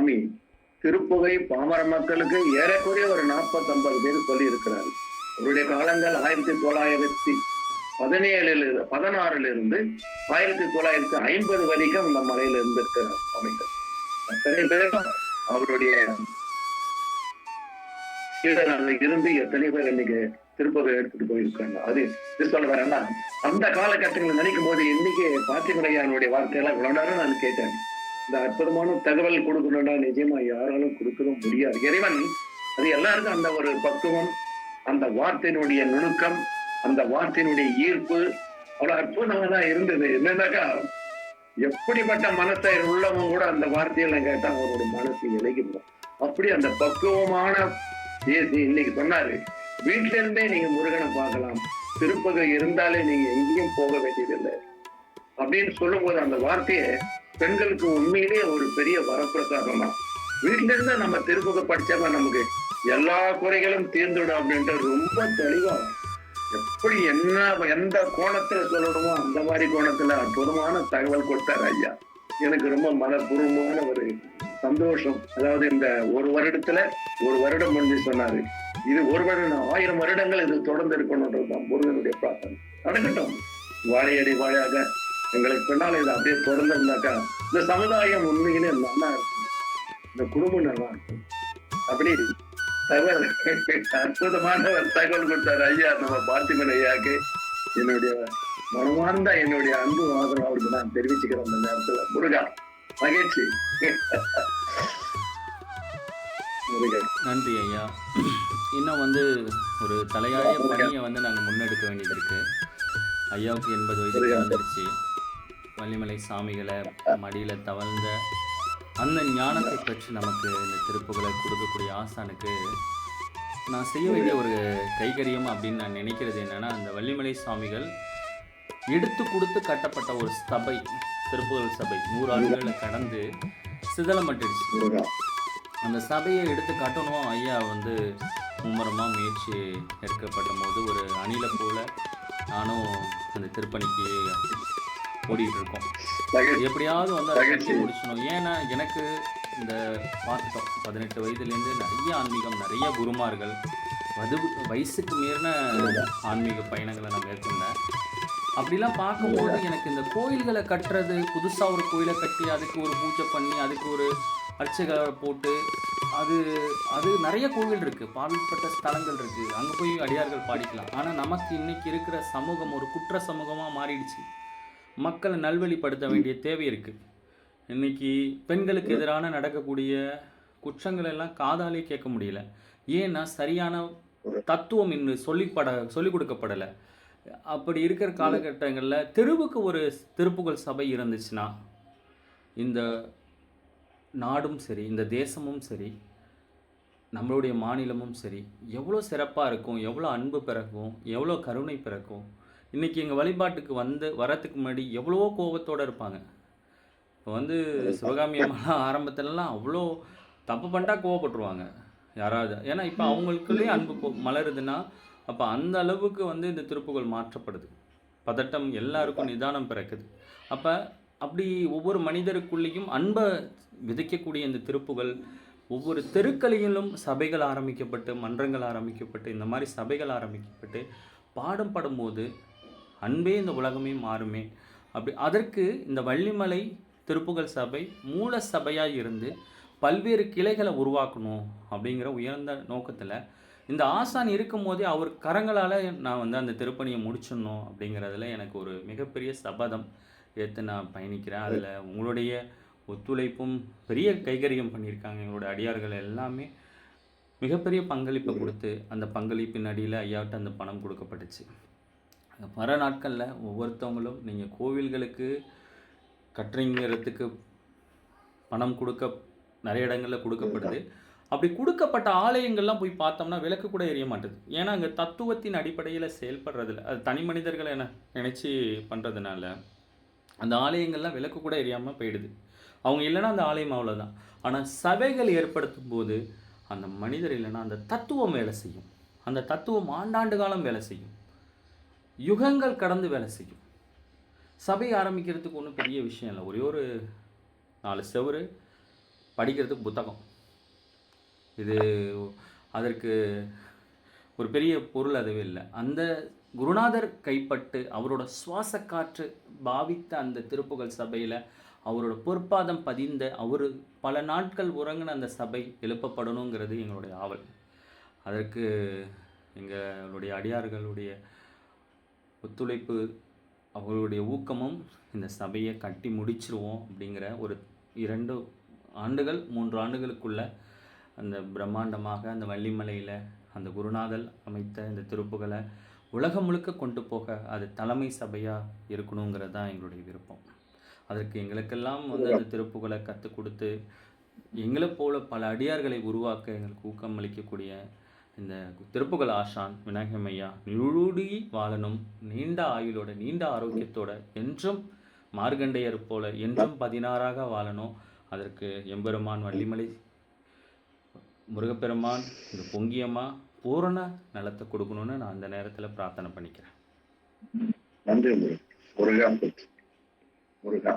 சுவாமி திருப்புகை பாமர மக்களுக்கு ஏறக்குறைய ஒரு 40-50 பேர் சொல்லி இருக்கிறார். அவருடைய காலங்கள் 1917-16 1950 வரைக்கும் இந்த மலையில இருந்திருக்கிறார் சுவாமிகள். அத்தனை பேரும் அவருடைய இருந்து எத்தனை பேர் இன்னைக்கு திருப்பதி எடுத்துட்டு போயிருக்காங்க. அது சொல்ல வரேன்னா அந்த காலகட்டங்களை நினைக்கும் போது இன்னைக்கு பாத்திமரையானுடைய வார்த்தையெல்லாம் இவ்வளவு நேரம் நான் கேட்டேன். இந்த அற்புதமான தகவல் கொடுக்கணும்னா நிஜமா யாராலும் கொடுக்கவும் முடியாது. இறைவன் அது எல்லாருக்கும் அந்த ஒரு பக்குவம், அந்த வார்த்தையினுடைய நுணுக்கம், அந்த வார்த்தையினுடைய ஈர்ப்பு அவ்வளவு அற்புதமாக இருந்தது. என்னன்னாக்கா எப்படிப்பட்ட மனசை உள்ளவங்க கூட அந்த வார்த்தையெல்லாம் கேட்டா அவரோட மனசு இலகிடும். அப்படி அந்த பக்குவமான இன்னைக்கு சொன்னாரு, வீட்டுல இருந்தே நீங்க முருகனை பார்க்கலாம், திருப்பதி இருந்தாலே நீங்க எங்கேயும் போக வேண்டியதில்லை அப்படின்னு சொல்லும் போது அந்த வார்த்தையை பெண்களுக்கு உண்மையிலேயே ஒரு பெரிய வரப்பிரசாதம் தான். வீட்டுல இருந்து நம்ம திருப்பதி படிச்சாம நமக்கு எல்லா குறைகளும் தீர்ந்துடும் அப்படின்ட்டு ரொம்ப தெளிவா எப்படி என்ன எந்த கோணத்துல சொல்லணுமோ அந்த மாதிரி கோணத்துல அற்புதமான தகவல் கொடுத்தார் ஐயா. எனக்கு ரொம்ப மனப்பூர்வமான ஒரு சந்தோஷம். அதாவது இந்த ஒரு வருடத்துல ஒரு வருடம் வந்து சொன்னாரு, இது ஒரு வருடம் 1000 வருடங்கள் இது தொடர்ந்து இருக்கணும்ன்றதுதான் முருகனுடைய பிரார்த்தனை. நடக்கட்டும், வாழையடி வாழையாக எங்களுக்கு பின்னால இது அப்படியே தொடர்ந்து இருந்தாக்கா இந்த சமுதாயம் உண்மையிலே நல்லா இருக்கும், இந்த குடும்பம் நல்லா இருக்கும். அப்படி தகவல் அற்புதமான ஒரு தகவல் கொடுத்தாரு ஐயா நம்ம பார்த்திபன் ஐயாக்கு. என்னுடைய மனமார்ந்த என்னுடைய அன்பு ஆதரவு அவருக்கு நான் தெரிவிச்சுக்கிறேன். அந்த நேரத்துல முருகா மகிழ்ச்சி. நன்றி ஐயா. இன்னும் ஒரு தலையாய பணியை நாங்கள் முன்னெடுக்க வேண்டியது இருக்கு. ஐயாவுக்கு 80 வயதுக்கு வந்துருச்சு. வள்ளிமலை சாமிகளை மடியில் தவழ்ந்த அந்த ஞானத்தை பற்றி நமக்கு இந்த திருப்புகளை கொடுக்கக்கூடிய ஆசானுக்கு நான் செய்ய வேண்டிய ஒரு கைகரியம் அப்படின்னு நான் நினைக்கிறது என்னென்னா, அந்த வள்ளிமலை சாமிகள் எடுத்து கொடுத்து கட்டப்பட்ட ஒரு சபை, திருப்புகழ் சபை 100 ஆண்டுகளை கடந்து சிதலமட்டுடுச்சு. அந்த சபையை எடுத்து கட்டணும். ஐயா மும்முரமாக முயற்சி எடுக்கப்பட்ட போது ஒரு அணிலை போல நானும் அந்த திருப்பணிக்கு ஓடிட்டு இருக்கோம். எப்படியாவது அதை கட்டி முடிச்சணும். ஏன்னா எனக்கு இந்த பார்த்துட்டோம், 18 வயதுலேருந்து நிறைய ஆன்மீகம், நிறைய குருமார்கள், வயசுக்கு மீறின ஆன்மீக பயணங்களை நான் மேற்கொண்டேன். அப்படிலாம் பார்க்கும்போது எனக்கு இந்த கோயில்களை கட்டுறது, புதுசாக ஒரு கோயிலை கட்டி அதுக்கு ஒரு பூஜை பண்ணி அதுக்கு ஒரு அர்ச்சகரை போட்டு அது நிறைய கோவில் இருக்குது, பாடல்பட்ட ஸ்தலங்கள் இருக்குது, அங்கே போய் அடியார்கள் பாடிக்கலாம். ஆனால் நமக்கு இன்றைக்கி இருக்கிற சமூகம் ஒரு குற்ற சமூகமாக மாறிடுச்சு. மக்களை நல்வழிப்படுத்த வேண்டிய தேவை இருக்குது. இன்றைக்கி பெண்களுக்கு எதிரான நடக்கக்கூடிய குற்றங்கள் எல்லாம் காதாலே கேட்க முடியல. ஏன்னா சரியான தத்துவம் இன்னும் சொல்லிக் கொடுக்கப்படலை. அப்படி இருக்கிற காலகட்டங்களில் தெருவுக்கு ஒரு திருப்புகழ் சபை இருந்துச்சுன்னா இந்த நாடும் சரி, இந்த தேசமும் சரி, நம்மளுடைய மாநிலமும் சரி எவ்வளோ சிறப்பாக இருக்கும், எவ்வளோ அன்பு பிறக்கும், எவ்வளோ கருணை பிறக்கும். இன்றைக்கி எங்கள் வழிபாட்டுக்கு வரத்துக்கு முன்னாடி எவ்வளவோ கோபத்தோடு இருப்பாங்க. இப்போ சிவகாமி அம்மாலாம் ஆரம்பத்துலலாம் அவ்வளோ தப்பு பண்ணிட்டா கோவப்பட்டுருவாங்க யாராவது. ஏன்னா இப்போ அவங்களுக்குள்ளேயே அன்பு மலருதுன்னா அப்போ அந்த அளவுக்கு இந்த திருப்புகழ் மாற்றப்படுது. பதட்டம் எல்லாருக்கும் நிதானம் பிறக்குது. அப்படி ஒவ்வொரு மனிதருக்குள்ளேயும் அன்பை விதைக்கக்கூடிய இந்த திருப்புகழ் ஒவ்வொரு தெருக்களிலும் சபைகள் ஆரம்பிக்கப்பட்டு, மன்றங்கள் ஆரம்பிக்கப்பட்டு, இந்த மாதிரி சபைகள் ஆரம்பிக்கப்பட்டு பாடம் படும்போது அன்பே இந்த உலகமே மாறுமே. அதற்கு இந்த வள்ளிமலை திருப்புகழ் சபை மூல சபையாக இருந்து பல்வேறு கிளைகளை உருவாக்கணும் அப்படிங்கிற உயர்ந்த நோக்கத்தில் இந்த ஆசான் இருக்கும் போதே அவர் கரங்களால் நான் அந்த திருப்பணியை முடிச்சிடணும் அப்படிங்கிறதுல எனக்கு ஒரு மிகப்பெரிய சபதம் ஏற்று நான் பயணிக்கிறேன். அதில் உங்களுடைய ஒத்துழைப்பும் பெரிய கைகரியம் பண்ணியிருக்காங்க. எங்களோட அடியார்கள் எல்லாமே மிகப்பெரிய பங்களிப்பை கொடுத்து அந்த பங்களிப்பின் அடியில் ஐயாவிட்ட அந்த பணம் கொடுக்கப்பட்டுச்சு. வர நாட்களில் ஒவ்வொருத்தவங்களும் நீங்கள் கோவில்களுக்கு கட்டுறீங்கிறதுக்கு பணம் நிறைய இடங்களில் கொடுக்கப்படுது. அப்படி கொடுக்கப்பட்ட ஆலயங்கள்லாம் போய் பார்த்தோம்னா விளக்கு கூட எரிய மாட்டுது. ஏன்னா அங்கே தத்துவத்தின் அடிப்படையில் செயல்படுறதில்ல, அது தனி மனிதர்களை நினச்சி பண்ணுறதுனால அந்த ஆலயங்கள்லாம் விளக்கு கூட எரியாமல் போயிடுது. அவங்க இல்லைன்னா அந்த ஆலயம் அவ்வளோதான். ஆனால் சபைகள் ஏற்படுத்தும் போது அந்த மனிதர் இல்லைன்னா அந்த தத்துவம் வேலை செய்யும். அந்த தத்துவம் ஆண்டாண்டு காலம் வேலை செய்யும், யுகங்கள் கடந்து வேலை செய்யும். சபை ஆரம்பிக்கிறதுக்கு ஒன்றும் பெரிய விஷயம் இல்லை. ஒரே ஒரு 4 செவரு, படிக்கிறதுக்கு புத்தகம். இது அதற்கு ஒரு பெரிய பொருள் அதுவே இல்லை. அந்த குருநாதர் கைப்பட்டு அவரோட சுவாச காற்று பாவித்த அந்த திருப்புகழ் சபையில் அவரோட பொற்பாதம் பதிந்த அவர் பல நாட்கள் உறங்கின அந்த சபை எழுப்பப்படணுங்கிறது எங்களுடைய ஆவல். அதற்கு எங்களுடைய அடியார்களுடைய ஒத்துழைப்பு, அவர்களுடைய ஊக்கமும் இந்த சபையை கட்டி முடிச்சிருவோம் அப்படிங்கிற ஒரு 2 ஆண்டுகள் 3 ஆண்டுகளுக்குள்ள அந்த பிரம்மாண்டமாக அந்த வள்ளிமலையில் அந்த குருநாதர் அமைத்த இந்த திருப்புகளை உலகம் முழுக்க கொண்டு போக அது தலைமை சபையாக இருக்கணுங்கிறது தான் எங்களுடைய விருப்பம். அதற்கு எங்களுக்கெல்லாம் வந்து அந்த திருப்புகளை கற்றுக் கொடுத்து எங்களை போல பல அடியார்களை உருவாக்க எங்களுக்கு ஊக்கம் அளிக்கக்கூடிய இந்த திருப்புகழ் ஆசான் விநாயகம் ஐயா நீடூழி வாழணும், நீண்ட ஆயுளோட நீண்ட ஆரோக்கியத்தோட என்றும் மார்கண்டேயர் போல என்றும் 16ஆக வாழணும். அதற்கு எம்பெருமான் வள்ளிமலை முருகப்பெருமான் இந்த பொங்கியம்மா பூரண நலத்தை கொடுக்கணும்னு நான் அந்த நேரத்தில் பிரார்த்தனை பண்ணிக்கிறேன். நன்றி முருகா. முருகா.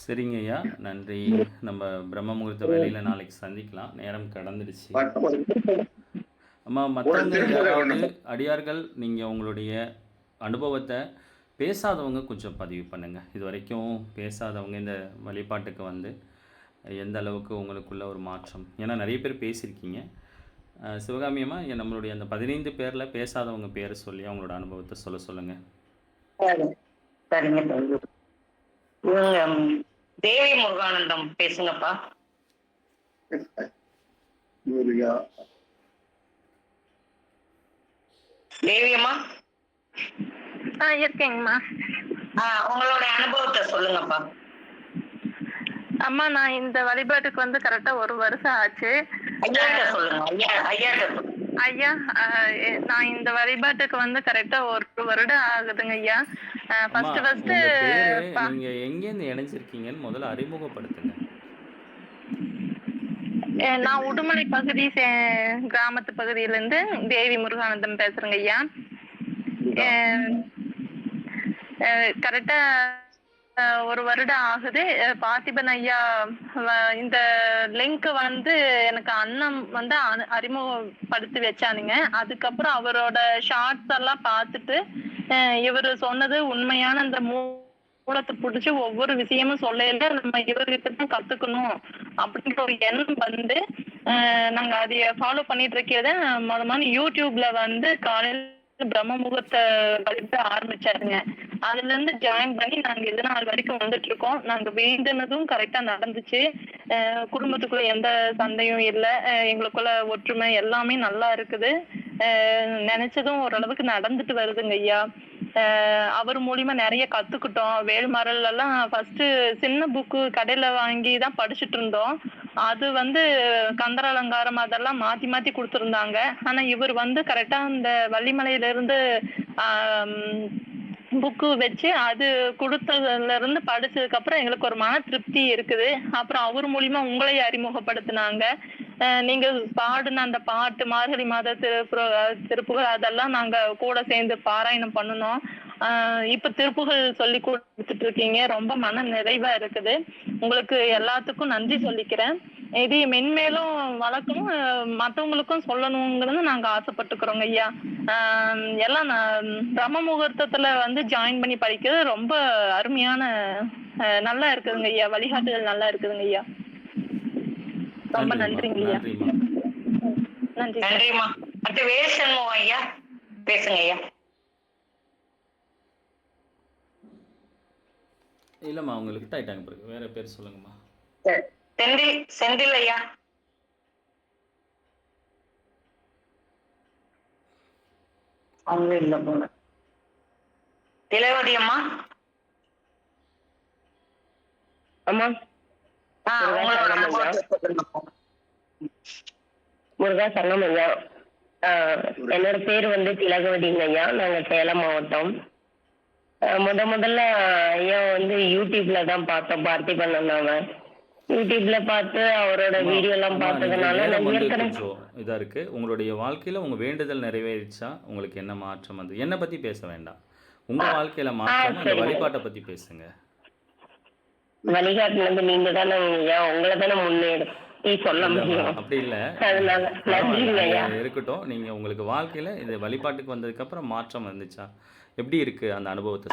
சரிங்க ஐயா, நன்றி. நம்ம பிரம்ம முகூர்த்த வேலையில் நாளைக்கு சந்திக்கலாம். நேரம் கடந்துடுச்சு. அம்மா, மற்றவங்க யாராவது அடியார்கள் நீங்கள் உங்களுடைய அனுபவத்தை பேசாதவங்க கொஞ்சம் பதிவு பண்ணுங்கள். இது வரைக்கும் பேசாதவங்க இந்த வழிபாட்டுக்கு வந்து எந்த அளவுக்கு உங்களுக்குள்ள ஒரு மாற்றம், ஏன்னா நிறைய பேர் பேசியிருக்கீங்க. சிவகாமி அம்மா, நம்மளுடைய அந்த 15 பேரில் பேசாதவங்க பேரை சொல்லி அவங்களோட அனுபவத்தை சொல்லுங்கள். சரிங்க. தேவி முருகானந்தம் பேசுங்கப்பா. தேவி அம்மா இருக்கேங்கம்மா. உங்களோட அனுபவத்தை சொல்லுங்கப்பா. அம்மா, நான் இந்த வழிபாட்டுக்கு வந்து கரெக்டா 1 வருஷம் ஆச்சு. ஐயா, நான் இந்த வழிபாட்டுக்கு வந்து கரெக்டா 1 வருடம் ஆகுதுங்க ஐயா. ஃபர்ஸ்ட் நீங்க எங்க இருந்து இணைஞ்சிருக்கீங்கன்னு முதல்ல அறிமுகப்படுத்துங்க. நான் உடுமலை பகுதி கிராமத்து பகுதியில இருந்து தேவி முருகானந்தம் பேசுறேங்க ஐயா. கரெக்டா 1 வருடம் ஆகுது. பார்த்திபன் ஐயா இந்த லிங்க் வந்து எனக்கு அண்ணன் வந்து அறிமுகப்படுத்தி வச்சானுங்க. அதுக்கப்புறம் அவரோட ஷார்ட்ஸ் எல்லாம் பார்த்துட்டு இவரு சொன்னது உண்மையான அந்த மூலத்தை பிடிச்சி ஒவ்வொரு விஷயமும் சொல்லல நம்ம இவர்கிட்ட தான் கத்துக்கணும் அப்படின்ற ஒரு எண்ணம் வந்து நாங்க அதைய ஃபாலோ பண்ணிட்டு இருக்கிறத முதல்ல யூடியூப்ல வந்து காலையில பிரம்ம முகூர்த்த வழிபட ஆரம்பிச்சாருங்க. அதுல இருந்து ஜாயின் பண்ணி நாங்க இது நாள் வரைக்கும் வந்துட்டு இருக்கோம். நாங்க வேண்டினதும் கரெக்டா நடந்துச்சு. குடும்பத்துக்குள்ள எந்த சண்டையும் இல்லை. எங்களுக்குள்ள ஒற்றுமை எல்லாமே நல்லா இருக்குது. நினைச்சதும் ஓரளவுக்கு நடந்துட்டு வருதுங்க ஐயா. அவர் மூலியமா நிறைய கத்துக்கிட்டோம். வேல்மரல் எல்லாம் ஃபர்ஸ்ட் சின்ன புக்கு கடையில வாங்கி தான் படிச்சுட்டு இருந்தோம். அது வந்து கந்தர அலங்காரம் அதெல்லாம் மாத்தி மாத்தி கொடுத்துருந்தாங்க. ஆனா இவர் வந்து கரெக்டா அந்த வள்ளிமலையில இருந்து புக்கு வச்சு அது கொடுத்ததுல இருந்து படிச்சதுக்கு அப்புறம் எங்களுக்கு ஒரு மன திருப்தி இருக்குது. அப்புறம் அவர் மூலியமா உங்களை அறிமுகப்படுத்தினாங்க. நீங்க பாடுன அந்த பாட்டு மார்கழி மாத திருப்புகள் அதெல்லாம் நாங்க கூட சேர்ந்து பாராயணம் பண்ணணும். இப்ப திருப்புகள் சொல்லி கொடுத்துட்டு இருக்கீங்க. ரொம்ப மன நிறைவா இருக்குது. உங்களுக்கு எல்லாத்துக்கும் நன்றி சொல்லிக்கிறேன். இது மென்மேலும் வளர்க்கணும், மற்றவங்களுக்கும் சொல்லணுங்கிறது நாங்க ஆசைப்பட்டுக்கிறோங்க ஐயா. எல்லாம் பிரம்ம முகூர்த்தத்துல வந்து ஜாயின் பண்ணி படிக்கிறது ரொம்ப அருமையான நல்லா இருக்குதுங்க ஐயா. வழிகாட்டுதல் நல்லா இருக்குதுங்க ஐயா. ரொம்ப நன்றிங்க ஐயா. நன்றி. நன்றிம்மா. அடுத்து வேசன்மோ ஐயா பேசுங்க ஐயா. இல்லம்மா, உங்களுக்கு டைட்டாங்க பிறகு வேற பேர் சொல்லுங்கம்மா. செந்தில் ஐயா. அவங்க இல்ல போல. திலவதி அம்மா. அம்மா, முருகா சரணம் ஐயா. என்னோட பேர் வந்து திலகவதிங்க ஐயா. நாங்க சேலம் மாவட்டம். முதல்ல ஐயா வந்து யூடியூப்ல தான் பார்த்தோம். பார்த்திபன் அண்ணாவை யூடியூப்ல பார்த்து அவரோட வீடியோ எல்லாம் பார்த்ததுனால இதா இருக்கு. உங்களுடைய வாழ்க்கையில உங்க வேண்டுதல் நிறைவேறிச்சா? உங்களுக்கு என்ன மாற்றம் வந்து? என்ன பத்தி பேச வேண்டாம், உங்க வாழ்க்கையில மாற்றம், அந்த வழிபாட்டை பத்தி பேசுங்க. வழிகாட்டினது நீங்க தானே ஐயா, உங்களை தானே முன்னேறி சொல்ல முடியும். அப்படி இல்லை, அதனால நன்றிங்க ஐயா. இருக்கட்டும். நீங்க உங்களுக்கு வாழ்க்கையில இது வழிபாட்டுக்கு வந்ததுக்கு அப்புறம் மாற்றம் வந்துச்சா? எப்படி இருக்கு அந்த அனுபவத்தை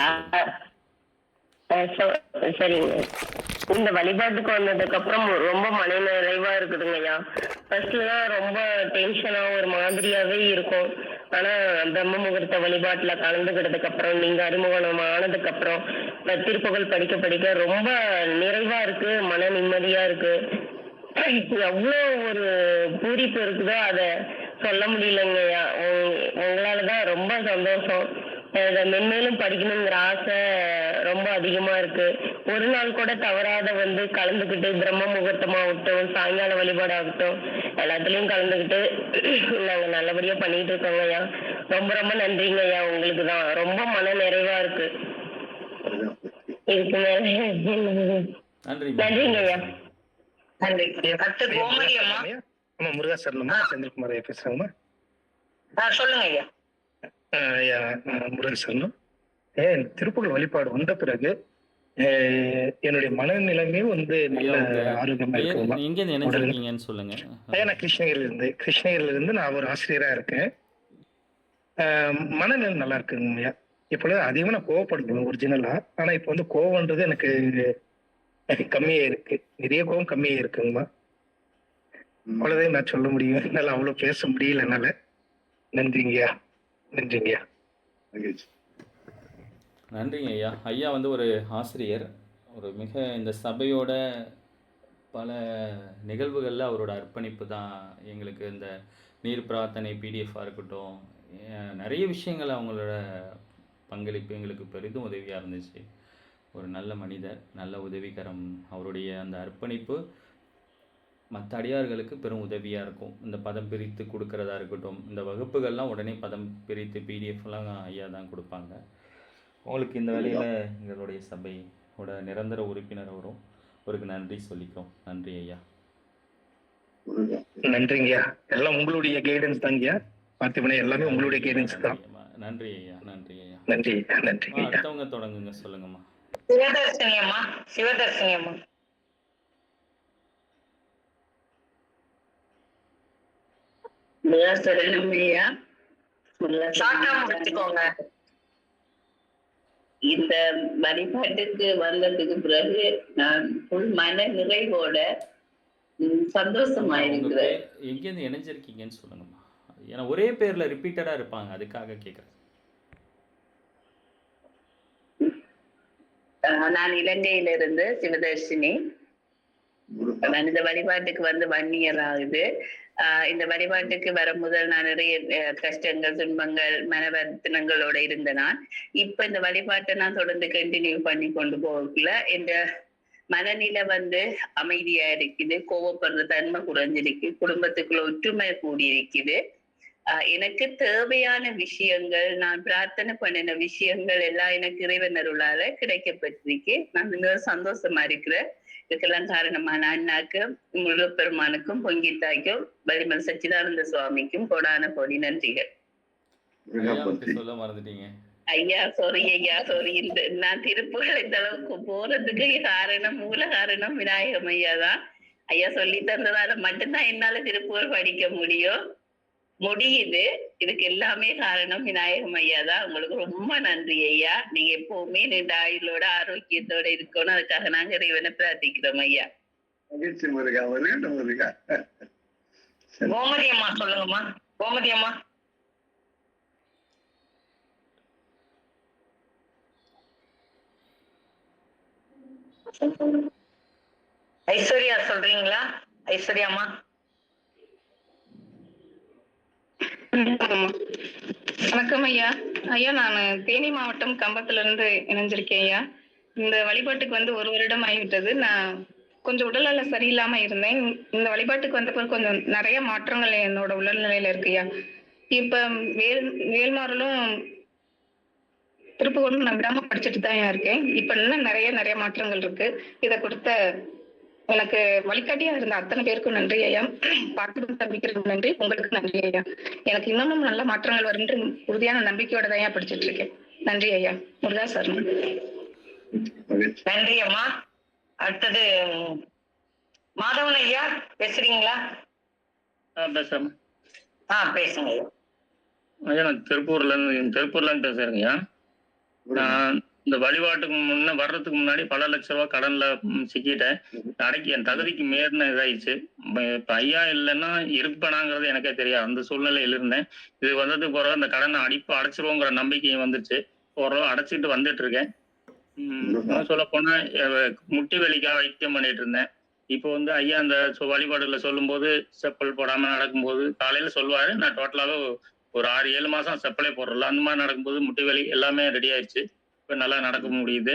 சொல்லுங்க. சரிங்க. இந்த வழிபாட்டுக்கு வந்ததுக்கு அப்புறம் ரொம்ப மன நிறைவா இருக்குதுங்க ஐயா. ஃபர்ஸ்ட்லாம் ரொம்ப டென்ஷனா ஒரு மாதிரியாவே இருக்கும். ஆனா பிரம்ம முகூர்த்த வழிபாட்டுல கலந்துக்கிட்டதுக்கு அப்புறம், நீங்க அறிமுகம் ஆனதுக்கு அப்புறம் திருப்புகழ் படிக்க படிக்க ரொம்ப நிறைவா இருக்கு, மன நிம்மதியா இருக்கு. எவ்வளோ ஒரு பூரிப்பு இருக்குதோ அதை சொல்ல முடியலங்கய்யா. உங்களாலதான் ரொம்ப சந்தோஷம். இதை மென்மேலும் படிக்கணுங்கிற ஆசை ரொம்ப அதிகமா இருக்கு. ஒரு நாள் கூட தவறாத கலந்துக்கிட்டு பிரம்ம முகூர்த்தமாகட்டும், சாயங்கால வழிபாடாகட்டும், எல்லாத்துலயும் கலந்துக்கிட்டு நாங்க நல்லபடியா பண்ணிட்டு இருக்கோங்க ஐயா. ரொம்ப ரொம்ப நன்றிங்க ஐயா. உங்களுக்கு தான் ரொம்ப மன நிறைவா இருக்கு. இதுக்கு மேல நன்றிங்க ஐயா. நன்றி. அடுத்து கோமதி அம்மா. ஆமா, முருகாசரணமா செந்தில்குமார் ஐயா பேசுறாங்கம்மா. சொல்லுங்க ஐயா. ஐயா முருகாசரணம். திருப்புகழ் வழிபாடு வந்த பிறகு என்னுடைய மனநிலைமே நல்ல ஆரோக்கியமா இருக்குமா. எங்க இருந்து இணைஞ்சிருக்கீங்கன்னு சொல்லுங்க. ஐயா நான் கிருஷ்ணகிரியில இருந்து நான் ஒரு ஆசிரியரா இருக்கேன். மனநிலை நல்லா இருக்குங்க ஐயா. இப்பொழுது அதிகமா நான் கோவப்படுவேன் ஒரிஜினலா. ஆனா இப்ப கோவம்ன்றது எனக்கு கம்மியா இருக்கு. நிறைய கோவம் கம்மியா இருக்குங்கம்மா. அவ்வளவுதான் நான் சொல்ல முடியும். என்னால அவ்வளவு பேச முடியல என்னால. நன்றிங்கய்யா. நன்றிங்கய்யா. நன்றிங்க ஐயா. ஐயா ஒரு ஆசிரியர். ஒரு மிக இந்த சபையோட பல நிகழ்வுகளில் அவரோட அர்ப்பணிப்பு தான் எங்களுக்கு இந்த நீர் பிரார்த்தனை பிடிஎஃபாக இருக்கட்டும், நிறைய விஷயங்கள் அவங்களோட பங்களிப்பு எங்களுக்கு பெரிதும் உதவியாக இருந்துச்சு. ஒரு நல்ல மனிதர், நல்ல உதவிகரம். அவருடைய அந்த அர்ப்பணிப்பு மற்ற அடியார்களுக்கு பெரும் உதவியாக இருக்கும். இந்த பதம் பிரித்து கொடுக்கறதா இருக்கட்டும், இந்த வகுப்புகள்லாம் உடனே பதம் பிரித்து பிடிஎஃப்லாம் ஐயா தான் கொடுப்பாங்க. உங்களுக்கு இந்த வேலையில் எங்களுடைய சபையோட நிரந்தர உறுப்பினர் வரும். அவருக்கு நன்றி சொல்லிக்கிறோம். நன்றி ஐயா. நன்றிங்கய்யா. எல்லாம் உங்களுடைய கைடன்ஸ் தாங்கய்யா. பார்த்திபனே, எல்லாமே உங்களுடைய கைடன்ஸ் தான். நன்றி ஐயா. நன்றி ஐயா. நன்றி. நன்றி. அடுத்தவங்க தொடங்குங்க. சொல்லுங்கம்மா. சிவதர்ஷினி அம்மா. சிவதர்ஷினி அம்மா. இந்த வழிபாட்டுக்கு வந்ததுக்கு பிறகு நான் மன நிறைவோட சந்தோஷமா இருக்கிறேன். எங்கேருந்து இணைஞ்சிருக்கீங்கன்னு சொல்லுங்கம்மா. ஏன்னா ஒரே பேர்ல ரிப்பீட்டடா இருப்பாங்க, அதுக்காக கேட்குறேன். நான் இலங்கையிலிருந்து சிவதர்ஷினி. நான் இந்த வழிபாட்டுக்கு 1 year ஆகுது. இந்த வழிபாட்டுக்கு வர முதல் நான் நிறைய கஷ்டங்கள், துன்பங்கள், மன வருத்தங்களோட இருந்த நான் இப்ப இந்த வழிபாட்டை நான் தொடர்ந்து கண்டினியூ பண்ணி கொண்டு போகல இந்த மனநிலை அமைதியா இருக்குது. கோவப்படுற தன்மை குறைஞ்சிருக்கு. குடும்பத்துக்குள்ள ஒற்றுமை கூடி இருக்குது. எனக்கு தேவையான விஷயங்கள், நான் பிரார்த்தனை பண்ணின விஷயங்கள் எல்லாம் எனக்கு இறைவனருளால கிடைக்கப்பட்டிருக்கு. நான் மிக சந்தோஷமா இருக்கிறேன். இதுக்கெல்லாம் காரணமான அண்ணாக்கு, முருகப்பெருமானுக்கும், பொங்கித்தாய்க்கும், வலிமல் சச்சிதானந்த சுவாமிக்கும் கோடான கோடி நன்றிகள். சொல்ல மறந்துட்டீங்க ஐயா. சாரி ஐயா, சாரி. நான் திருப்புகழ் இந்த அளவுக்கு போறதுக்கு காரணம், மூல காரணம் விநாயகம் ஐயா தான். ஐயா சொல்லி தந்ததால மட்டும்தான் என்னால திருப்புகழ் படிக்க முடியுது. இதுக்கு எல்லாமே காரணம் விநாயகம் ஐயா தான். உங்களுக்கு ரொம்ப நன்றி ஐயா. நீங்க எப்பவுமே நீண்ட ஆயுளோட ஆரோக்கியத்தோட இருக்கணும். அதுக்காக நாங்க இறைவனை பிரார்த்திக்கிறோம் ஐயா. கோமதி அம்மா சொல்லுங்கம்மா. கோமதி அம்மா. ஐஸ்வர்யா சொல்றீங்களா? ஐஸ்வர்யா அம்மா. வணக்கம் ஐயா. ஐயா நான் தேனி மாவட்டம் கம்பத்துல இருந்து இணைஞ்சிருக்கேன் ஐயா. இந்த வழிபாட்டுக்கு 1 வருடம் ஆகிவிட்டது. நான் கொஞ்சம் உடல்நல சரியில்லாம இருந்தேன். இந்த வழிபாட்டுக்கு வந்த பிறகு கொஞ்சம் நிறைய மாற்றங்கள் என்னோட உடல்நிலையில இருக்கு ஐயா. இப்ப வேல்மாறலும் திருப்புகழும் நான் விடாம படிச்சுட்டு தான் இருக்கேன். இப்ப இன்னும் நிறைய மாற்றங்கள் இருக்கு. இதை கொடுத்த எனக்கு வழிகாட்டியா இருந்த அத்தனை பேருக்கும் நன்றி ஐயா. பார்த்து தம்பிக்கிறதுக்கு நன்றி. உங்களுக்கு நன்றி ஐயா. எனக்கு இன்னமும் நல்ல மாற்றங்கள் வரும் உறுதியான நம்பிக்கையோட தான் படிச்சுட்டு இருக்கேன். நன்றி ஐயா. முருகா சார். நன்றி அம்மா. அடுத்தது மாதவன் ஐயா பேசுறீங்களா? பேசுறேன் பேசுங்க ஐயா. ஐயா. நான் திருப்பூர்ல இருந்து பேசுறேங்க ஐயா. நான் இந்த வழிபாட்டுக்கு வர்றதுக்கு முன்னாடி பல லட்ச ரூபாய் கடன்ல சிக்கிட்டேன். அடைக்கி என் தகுதிக்கு மீறின இதாயிடுச்சு. இப்ப ஐயா இல்லைன்னா இருப்பேனாங்கிறது எனக்கே தெரியாது. அந்த சூழ்நிலையில இருந்தேன். இது வந்ததுக்கு பிறகு அந்த கடனை அடைச்சிருவோங்கிற நம்பிக்கையும் வந்துருச்சு. ஓரளவு அடைச்சிட்டு வந்துட்டு இருக்கேன். சொல்ல போனா முட்டி வலிக்காக வைத்தியம் பண்ணிட்டு இருந்தேன். இப்போ ஐயா அந்த வழிபாடுகளை சொல்லும் போது செப்பல் போடாம நடக்கும்போது காலையில சொல்லுவாரு. நான் டோட்டலாவே ஒரு 6-7 மாசம் செப்பலே போடுறல. அந்த மாதிரி நடக்கும்போது முட்டி வலி எல்லாமே ரெடி ஆயிடுச்சு. இப்போ நல்லா நடக்க முடியுது.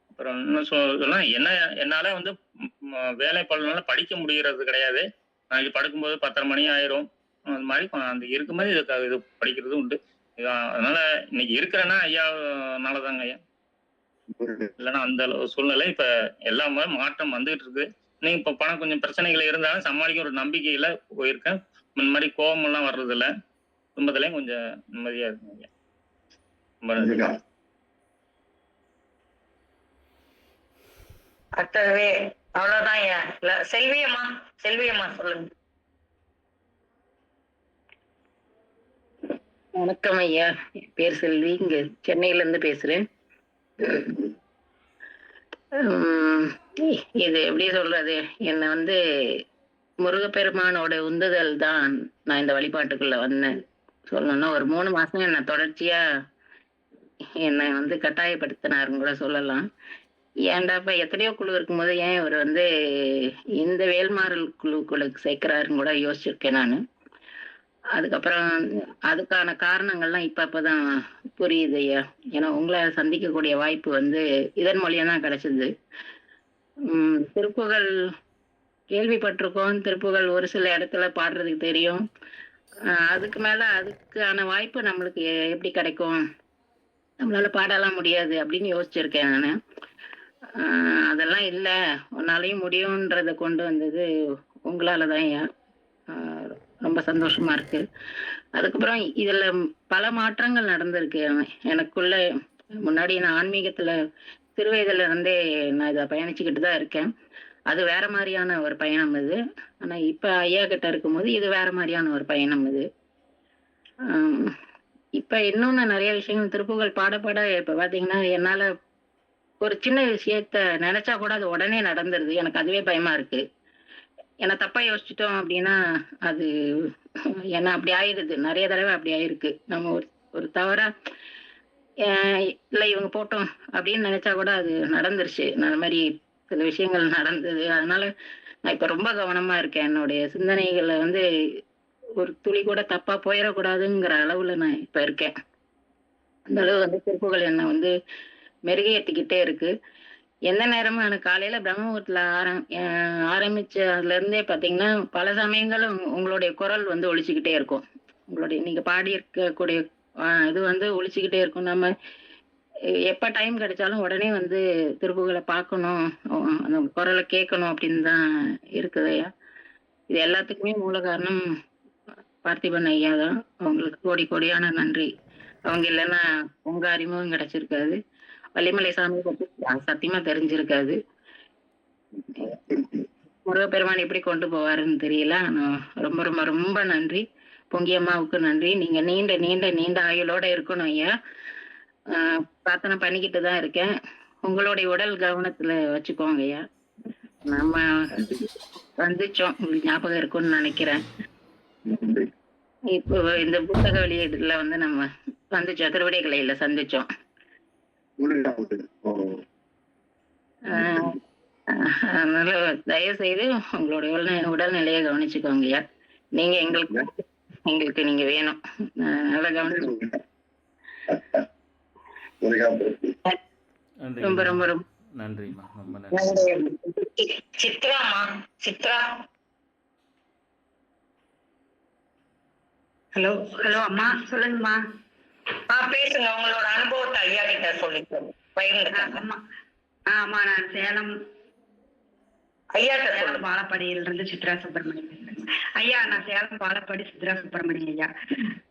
அப்புறம் இன்னும் சொல்லலாம், என்னால வேலை பலனால படிக்க முடிகிறது கிடையாது. நாளைக்கு படுக்கும்போது 10:30 மணி ஆயிரும். அந்த மாதிரி அந்த இருக்கும்போது இது படிக்கிறது உண்டு. அதனால இன்னைக்கு இருக்கிறேன்னா ஐயானாலதாங்க ஐயா. இல்லைன்னா அந்த சூழ்நிலை இப்ப எல்லாமே மாற்றம் வந்துகிட்டு இருக்கு. நீங்க இப்ப பணம் கொஞ்சம் பிரச்சனைகள் இருந்தாலும் சமாளிக்க ஒரு நம்பிக்கையில போயிருக்கேன். இந்த மாதிரி கோபம் எல்லாம் வர்றது இல்ல. குடும்பத்திலயும் கொஞ்சம் நிம்மதியா இருக்குங்க ஐயா. ரொம்ப நன்றி. அடுத்தது அவ்வளவுதான் ஐயா. செல்வியம்மா சொல்லுங்க. வணக்கம் ஐயா. என் பேர் செல்வி. இங்க சென்னையில இருந்து பேசுறேன். இது எப்படி சொல்றது, என்னை முருகப்பெருமானோட உந்துதல் தான் நான் இந்த வழிபாட்டுக்குள்ள வந்தேன். சொல்லணும்னா ஒரு 3 மாசம் என்னை தொடர்ச்சியா என்னை கட்டாயப்படுத்தினாருன்னு கூட சொல்லலாம். ஏன்டாப்ப எத்தனையோ குழு இருக்கும்போது ஏன் இவர் இந்த வேல்மாறல் குழுக்களுக்கு சேர்க்கிறாருன்னு கூட யோசிச்சிருக்கேன் நான். அதுக்கப்புறம் அதுக்கான காரணங்கள்லாம் இப்பதான் புரியுது ஐயா. ஏன்னா உங்களை சந்திக்கக்கூடிய வாய்ப்பு இதன் மூலியம் தான் கிடைச்சது. திருப்புகள் கேள்விப்பட்டிருக்கோம். திருப்புகள் ஒரு சில இடத்துல பாடுறதுக்கு தெரியும். அதுக்கு மேல அதுக்கான வாய்ப்பு நம்மளுக்கு எப்படி கிடைக்கும், நம்மளால பாடலாம் முடியாது அப்படின்னு யோசிச்சிருக்கேன் நான். அதெல்லாம் இல்லை, உன்னாலையும் முடியும்ன்றத கொண்டு வந்தது உங்களாலதான் ஐயா. ரொம்ப சந்தோஷமா இருக்கு. அதுக்கப்புறம் இதுல பல மாற்றங்கள் நடந்திருக்கு எனக்குள்ள. முன்னாடி நான் ஆன்மீகத்துல சிறுவயதுல இருந்தே நான் இதை பயணிச்சுக்கிட்டு தான் இருக்கேன். அது வேற மாதிரியான ஒரு பயணம் இது. ஆனா இப்ப ஐயா கிட்ட இருக்கும்போது இது வேற மாதிரியான ஒரு பயணம் இது. இப்ப இன்னொன்னு நிறைய விஷயங்கள் திருப்புகள் பாட இப்ப பாத்தீங்கன்னா என்னால ஒரு சின்ன விஷயத்த நினைச்சா கூட அது உடனே நடந்துருது. எனக்கு அதுவே பயமா இருக்கு. ஏன்னா தப்பா யோசிச்சுட்டோம் அப்படின்னா அது ஏன்னா அப்படி ஆயிடுது. நிறைய தடவை அப்படி ஆயிருக்கு. நம்ம ஒரு தவறா இல்லை இவங்க போட்டோம் அப்படின்னு நினைச்சா கூட அது நடந்துருச்சு. அந்த மாதிரி சில விஷயங்கள் நடந்தது. அதனால நான் இப்ப ரொம்ப கவனமா இருக்கேன். என்னுடைய சிந்தனைகளை ஒரு துளி கூட தப்பா போயிடக்கூடாதுங்கிற அளவுல நான் இப்ப இருக்கேன். அந்த அளவு திருப்புகள் என்னை மெருகேற்றிக்கிட்டே இருக்கு. எந்த நேரமும் எனக்கு காலையில பிரம்மபுரத்துல ஆரம்பிச்சதுல இருந்தே பாத்தீங்கன்னா பல சமயங்களும் உங்களுடைய குரல் ஒலிச்சுக்கிட்டே இருக்கும். உங்களுடைய நீங்க பாடி இருக்கக்கூடிய இது ஒலிச்சுக்கிட்டே இருக்கும். நம்ம எப்ப டைம் கிடைச்சாலும் உடனே திருப்புகளை பார்க்கணும், அந்த குரலை கேட்கணும் அப்படின்னு தான் இருக்குதையா. இது எல்லாத்துக்குமே மூல காரணம் பார்த்திபன் ஐயா தான். அவங்களுக்கு கோடி கோடியான நன்றி. அவங்க இல்லைன்னா உங்க அறிமுகம் கிடைச்சிருக்காது. வள்ளிமலை சாமி பற்றி சத்தியமா தெரிஞ்சிருக்காது. முருகப்பெருமான் எப்படி கொண்டு போவாருன்னு தெரியல. ரொம்ப ரொம்ப ரொம்ப நன்றி. பொங்கியம்மாவுக்கு நன்றி. நீங்க நீண்ட நீண்ட நீண்ட ஆயுளோட இருக்கணும் ஐயா. பிரார்த்தனை பண்ணிக்கிட்டு தான் இருக்கேன். உங்களுடைய உடல் கவனத்துல வச்சுக்கோங்க ஐயா. நம்ம சந்திச்சோம், உங்களுக்கு ஞாபகம் இருக்கும்னு நினைக்கிறேன். இப்போ இந்த புத்தக வெளியீடுல நம்ம சந்திச்சோம், திருவிடைகளையில சந்திச்சோம். அதனால தயவு செய்து உங்களுடைய உடல்நிலையை கவனிச்சுக்கோங்கய்யா. நீங்க எங்களுக்கு நீங்க வேணும். நல்லா கவனிச்சு. ரொம்ப ரொம்ப ரொம்ப நன்றிம்மா. ரொம்ப நன்றி. சித்ரா ஹலோ அம்மா, சொல்லுங்கம்மா. பேசுங்க. உங்களோட அனுபவத்தை ஐயா கிட்ட சொல்லிக்கோங்க. ஆமா, நான் ஐயாட்ட சேலம் சொல்லுங்க. பாலப்படியில இருந்து சித்ரா சுப்பிரமணியம் பேசுறேங்க. ஐயா நான் சேலம் பாலப்படி சித்ரா சுப்பிரமணியம் ஐயா.